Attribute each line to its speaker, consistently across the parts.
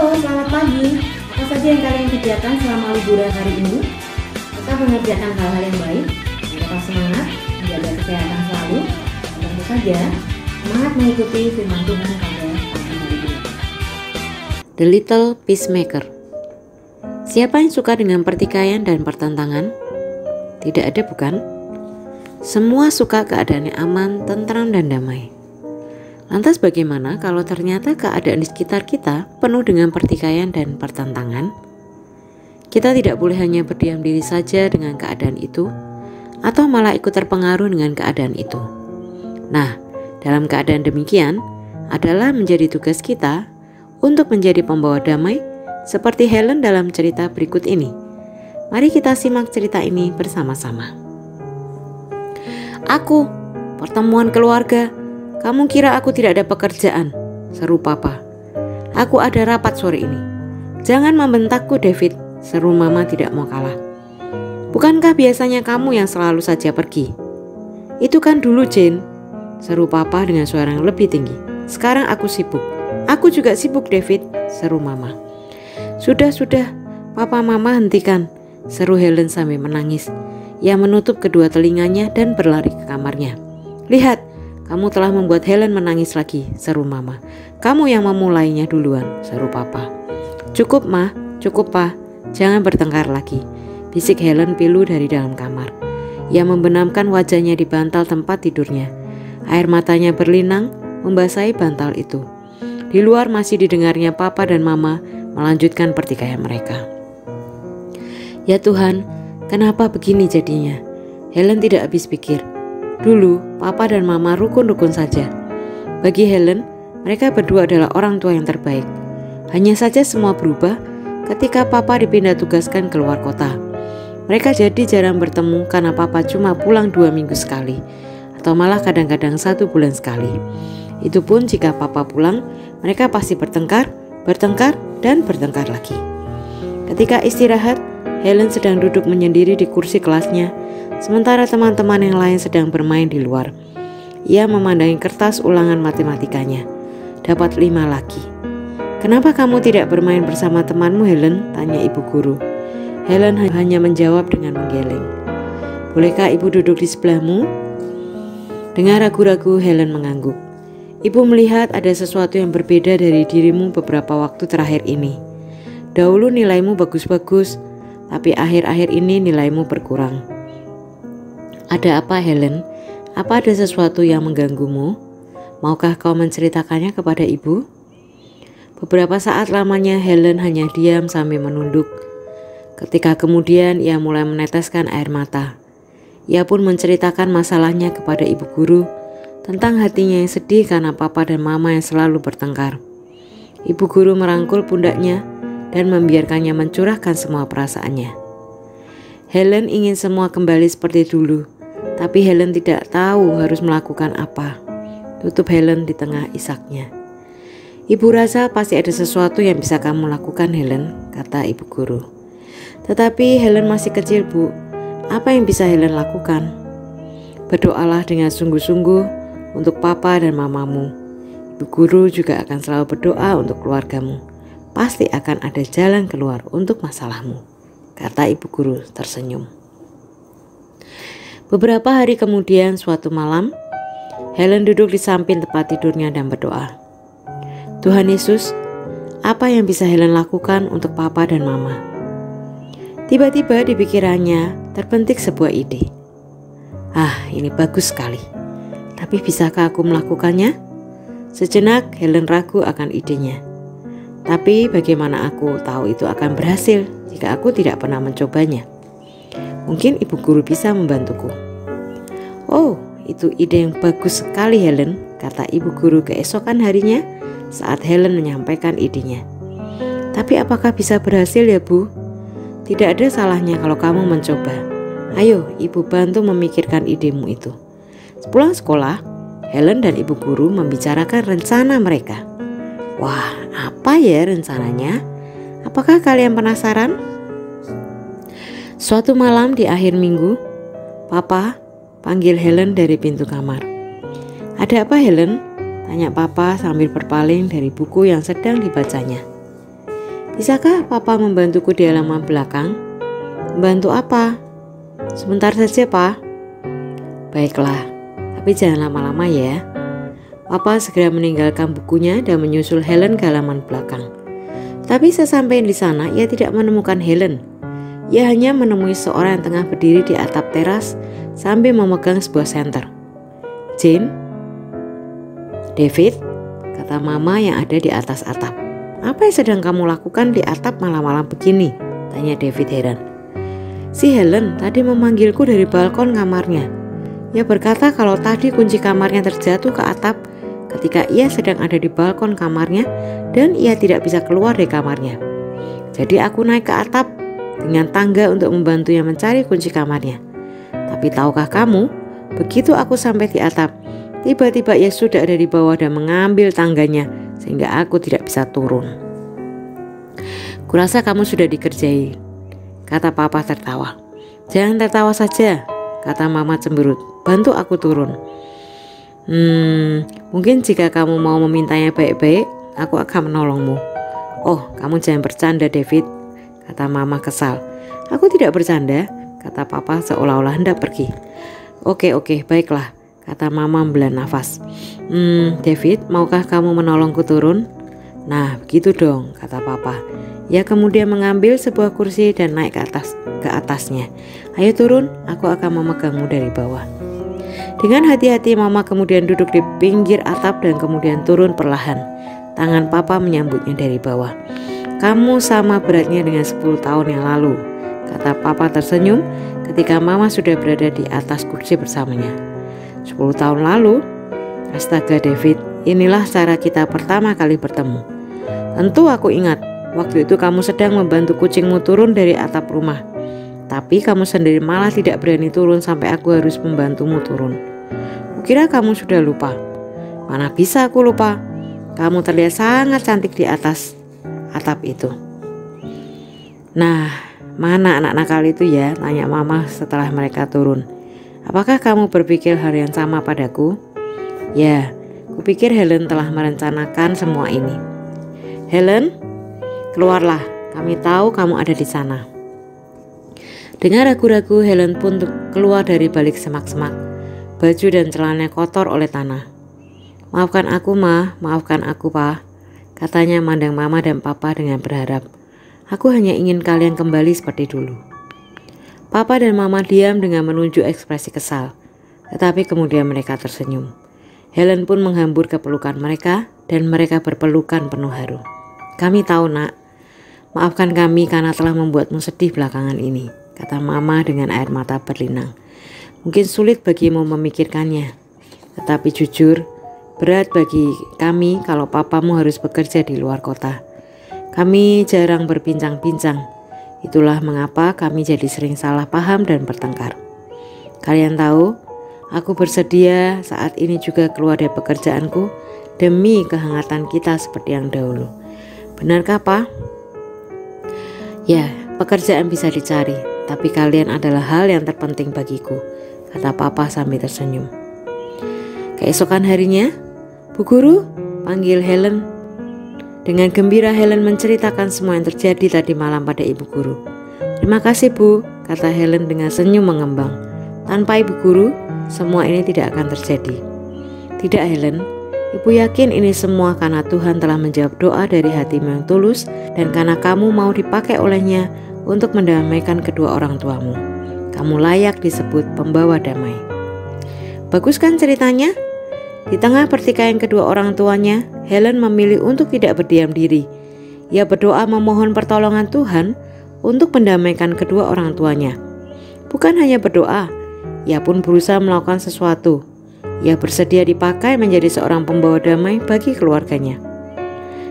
Speaker 1: Halo, selamat pagi. Apa saja yang kalian kerjakan selama liburan hari ini? Tetap mengerjakan hal-hal yang baik, tetap semangat, menjaga kesehatan selalu, dan tentu saja semangat mengikuti firman Tuhan pada pagi hari ini.
Speaker 2: The Little Peacemaker. Siapa yang suka dengan pertikaian dan pertentangan? Tidak ada, bukan? Semua suka keadaan yang aman, tentram, dan damai. Lantas bagaimana kalau ternyata keadaan di sekitar kita penuh dengan pertikaian dan pertentangan? Kita tidak boleh hanya berdiam diri saja dengan keadaan itu, atau malah ikut terpengaruh dengan keadaan itu. Nah, dalam keadaan demikian adalah menjadi tugas kita untuk menjadi pembawa damai seperti Helen dalam cerita berikut ini. Mari kita simak cerita ini bersama-sama. Aku, pertemuan keluarga. Kamu kira aku tidak ada pekerjaan? Seru Papa. Aku ada rapat sore ini. Jangan membentakku, David, seru Mama tidak mau kalah. Bukankah biasanya kamu yang selalu saja pergi? Itu kan dulu, Jane, seru Papa dengan suara yang lebih tinggi. Sekarang aku sibuk. Aku juga sibuk, David, seru Mama. Sudah, Papa Mama hentikan, seru Helen sambil menangis. Ia menutup kedua telinganya dan berlari ke kamarnya. Lihat, kamu telah membuat Helen menangis lagi, seru Mama. Kamu yang memulainya duluan, seru Papa. Cukup, Ma, cukup, Pa. Jangan bertengkar lagi, bisik Helen pilu dari dalam kamar. Ia membenamkan wajahnya di bantal tempat tidurnya. Air matanya berlinang membasahi bantal itu. Di luar masih didengarnya Papa dan Mama melanjutkan pertikaian mereka. Ya Tuhan, kenapa begini jadinya? Helen tidak habis pikir. Dulu, Papa dan Mama rukun-rukun saja. Bagi Helen, mereka berdua adalah orang tua yang terbaik. Hanya saja semua berubah ketika Papa dipindah tugaskan ke luar kota. Mereka jadi jarang bertemu karena Papa cuma pulang 2 minggu sekali, atau malah kadang-kadang 1 bulan sekali. Itu pun jika Papa pulang, mereka pasti bertengkar, dan bertengkar lagi. Ketika istirahat, Helen sedang duduk menyendiri di kursi kelasnya, sementara teman-teman yang lain sedang bermain di luar. Ia memandangi kertas ulangan matematikanya. Dapat 5 lagi. Kenapa kamu tidak bermain bersama temanmu, Helen? Tanya ibu guru. Helen hanya menjawab dengan menggeleng. Bolehkah ibu duduk di sebelahmu? Dengan ragu-ragu Helen mengangguk. Ibu melihat ada sesuatu yang berbeda dari dirimu beberapa waktu terakhir ini. Dahulu nilaimu bagus-bagus, tapi akhir-akhir ini nilaimu berkurang. Ada apa, Helen? Apa ada sesuatu yang mengganggumu? Maukah kau menceritakannya kepada ibu? Beberapa saat lamanya Helen hanya diam sambil menunduk. Ketika kemudian ia mulai meneteskan air mata. Ia pun menceritakan masalahnya kepada ibu guru tentang hatinya yang sedih karena Papa dan Mama yang selalu bertengkar. Ibu guru merangkul pundaknya dan membiarkannya mencurahkan semua perasaannya. Helen ingin semua kembali seperti dulu. Tapi Helen tidak tahu harus melakukan apa. Tutup Helen di tengah isaknya. Ibu rasa pasti ada sesuatu yang bisa kamu lakukan, Helen, kata ibu guru. Tetapi Helen masih kecil, Bu. Apa yang bisa Helen lakukan? Berdoalah dengan sungguh-sungguh untuk Papa dan Mamamu. Ibu guru juga akan selalu berdoa untuk keluargamu. Pasti akan ada jalan keluar untuk masalahmu, kata ibu guru tersenyum. Beberapa hari kemudian, suatu malam, Helen duduk di samping tempat tidurnya dan berdoa. Tuhan Yesus, apa yang bisa Helen lakukan untuk Papa dan Mama? Tiba-tiba di pikirannya terbentik sebuah ide. Ini bagus sekali. Tapi bisakah aku melakukannya? Sejenak Helen ragu akan idenya. Tapi bagaimana aku tahu itu akan berhasil jika aku tidak pernah mencobanya? Mungkin ibu guru bisa membantuku. Oh, itu ide yang bagus sekali, Helen, kata ibu guru keesokan harinya saat Helen menyampaikan idenya. Tapi apakah bisa berhasil ya, Bu? Tidak ada salahnya kalau kamu mencoba. Ayo, ibu bantu memikirkan idemu itu. Sepulang sekolah, Helen dan ibu guru membicarakan rencana mereka. Wah, apa ya rencananya? Apakah kalian penasaran? Suatu malam di akhir minggu, Papa panggil Helen dari pintu kamar. Ada apa, Helen? Tanya Papa sambil berpaling dari buku yang sedang dibacanya. Bisakah Papa membantuku di halaman belakang? Membantu apa? Sebentar saja, Pak. Baiklah, tapi jangan lama-lama ya. Papa segera meninggalkan bukunya dan menyusul Helen ke halaman belakang. Tapi sesampainya di sana, ia tidak menemukan Helen. Ia hanya menemui seorang yang tengah berdiri di atap teras sambil memegang sebuah senter. Jane? David? Kata Mama yang ada di atas atap. Apa yang sedang kamu lakukan di atap malam-malam begini? Tanya David heran. Si Helen tadi memanggilku dari balkon kamarnya. Ia berkata kalau tadi kunci kamarnya terjatuh ke atap ketika ia sedang ada di balkon kamarnya dan ia tidak bisa keluar dari kamarnya. Jadi aku naik ke atap dengan tangga untuk membantunya mencari kunci kamarnya. Tapi tahukah kamu, begitu aku sampai di atap, tiba-tiba ia sudah ada di bawah dan mengambil tangganya sehingga aku tidak bisa turun. Kurasa kamu sudah dikerjai, kata Papa tertawa. Jangan tertawa saja, kata Mama cemberut. Bantu aku turun. Mungkin jika kamu mau memintanya baik-baik, aku akan menolongmu. Oh, kamu jangan bercanda, David, kata Mama kesal. Aku tidak bercanda, kata Papa seolah-olah hendak pergi. Oke, baiklah, kata Mama membelah nafas. David, maukah kamu menolongku turun? Nah, begitu dong, kata Papa. Ia kemudian mengambil sebuah kursi dan naik ke atasnya. Ayo turun, aku akan memegangmu dari bawah. Dengan hati-hati Mama kemudian duduk di pinggir atap dan kemudian turun perlahan. Tangan Papa menyambutnya dari bawah. Kamu sama beratnya dengan 10 tahun yang lalu, kata Papa tersenyum ketika Mama sudah berada di atas kursi bersamanya. 10 tahun lalu? Astaga David, inilah cara kita pertama kali bertemu. Tentu aku ingat, waktu itu kamu sedang membantu kucingmu turun dari atap rumah. Tapi kamu sendiri malah tidak berani turun sampai aku harus membantumu turun. Kukira kamu sudah lupa. Mana bisa aku lupa? Kamu terlihat sangat cantik di atas atap itu. Nah, mana anak nakal itu ya? Tanya Mama setelah mereka turun. Apakah kamu berpikir hal yang sama padaku? Ya, kupikir Helen telah merencanakan semua ini. Helen, keluarlah. Kami tahu kamu ada di sana. Dengan ragu-ragu Helen pun keluar dari balik semak-semak. Baju dan celananya kotor oleh tanah. Maafkan aku, Ma. Maafkan aku, Pa. Katanya mandang Mama dan Papa dengan berharap. Aku hanya ingin kalian kembali seperti dulu. Papa dan Mama diam dengan menunjuk ekspresi kesal. Tetapi kemudian mereka tersenyum. Helen pun menghambur ke pelukan mereka dan mereka berpelukan penuh haru. Kami tahu, Nak. Maafkan kami karena telah membuatmu sedih belakangan ini, kata Mama dengan air mata berlinang. Mungkin sulit bagimu memikirkannya, tetapi jujur, berat bagi kami kalau papamu harus bekerja di luar kota. Kami jarang berbincang-bincang. Itulah mengapa kami jadi sering salah paham dan bertengkar. Kalian tahu, aku bersedia saat ini juga keluar dari pekerjaanku demi kehangatan kita seperti yang dahulu. Benarkah, Pa? Ya, pekerjaan bisa dicari, tapi kalian adalah hal yang terpenting bagiku, kata Papa sambil tersenyum. Keesokan harinya, Bu Guru, panggil Helen. Dengan gembira Helen menceritakan semua yang terjadi tadi malam pada Ibu Guru. Terima kasih, Bu, kata Helen dengan senyum mengembang. Tanpa Ibu Guru, semua ini tidak akan terjadi. Tidak, Helen. Ibu yakin ini semua karena Tuhan telah menjawab doa dari hatimu yang tulus dan karena kamu mau dipakai olehnya untuk mendamaikan kedua orang tuamu. Kamu layak disebut pembawa damai. Bagus kan ceritanya? Di tengah pertikaian kedua orang tuanya, Helen memilih untuk tidak berdiam diri. Ia berdoa memohon pertolongan Tuhan untuk mendamaikan kedua orang tuanya. Bukan hanya berdoa, ia pun berusaha melakukan sesuatu. Ia bersedia dipakai menjadi seorang pembawa damai bagi keluarganya.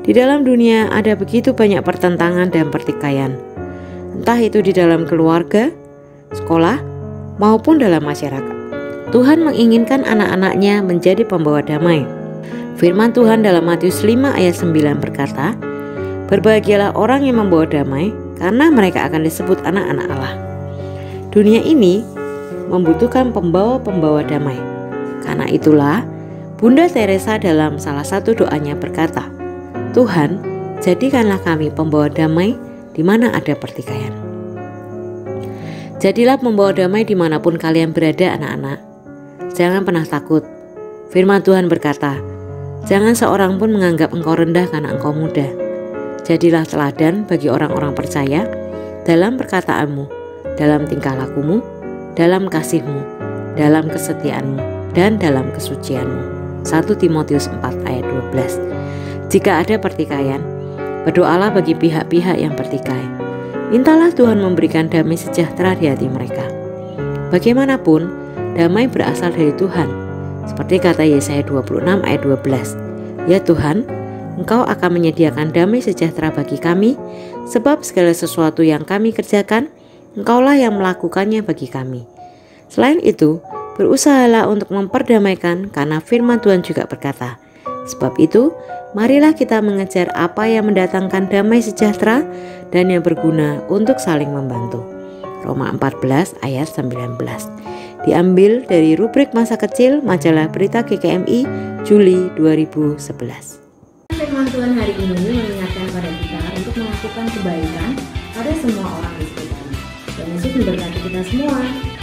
Speaker 2: Di dalam dunia ada begitu banyak pertentangan dan pertikaian. Entah itu di dalam keluarga, sekolah, maupun dalam masyarakat. Tuhan menginginkan anak-anaknya menjadi pembawa damai. Firman Tuhan dalam Matius 5 ayat 9 berkata, "Berbahagialah orang yang membawa damai, karena mereka akan disebut anak-anak Allah." Dunia ini membutuhkan pembawa-pembawa damai. Karena itulah, Bunda Teresa dalam salah satu doanya berkata, "Tuhan, Jadikanlah kami pembawa damai di mana ada pertikaian. Jadilah pembawa damai dimanapun kalian berada, anak-anak. Jangan pernah takut. Firman Tuhan berkata, jangan seorang pun menganggap engkau rendah karena engkau muda. Jadilah teladan bagi orang-orang percaya dalam perkataanmu, dalam tingkah lakumu, dalam kasihmu, dalam kesetiaanmu, dan dalam kesucianmu. 1 Timotius 4 ayat 12. Jika ada pertikaian, berdoalah bagi pihak-pihak yang bertikai. Mintalah Tuhan memberikan damai sejahtera di hati mereka. Bagaimanapun, damai berasal dari Tuhan. Seperti kata Yesaya 26 ayat 12. Ya Tuhan, Engkau akan menyediakan damai sejahtera bagi kami, sebab segala sesuatu yang kami kerjakan, Engkaulah yang melakukannya bagi kami. Selain itu, berusahalah untuk memperdamaikan, karena firman Tuhan juga berkata, sebab itu, marilah kita mengejar apa yang mendatangkan damai sejahtera dan yang berguna untuk saling membantu. Roma 14 ayat 19. Diambil dari rubrik masa kecil majalah Berita GKMI Juli 2011.
Speaker 1: Firman Tuhan hari ini mengingatkan pada kita untuk melakukan kebaikan pada semua orang di sekitarnya. Tuhan Yesus memberkati kita semua.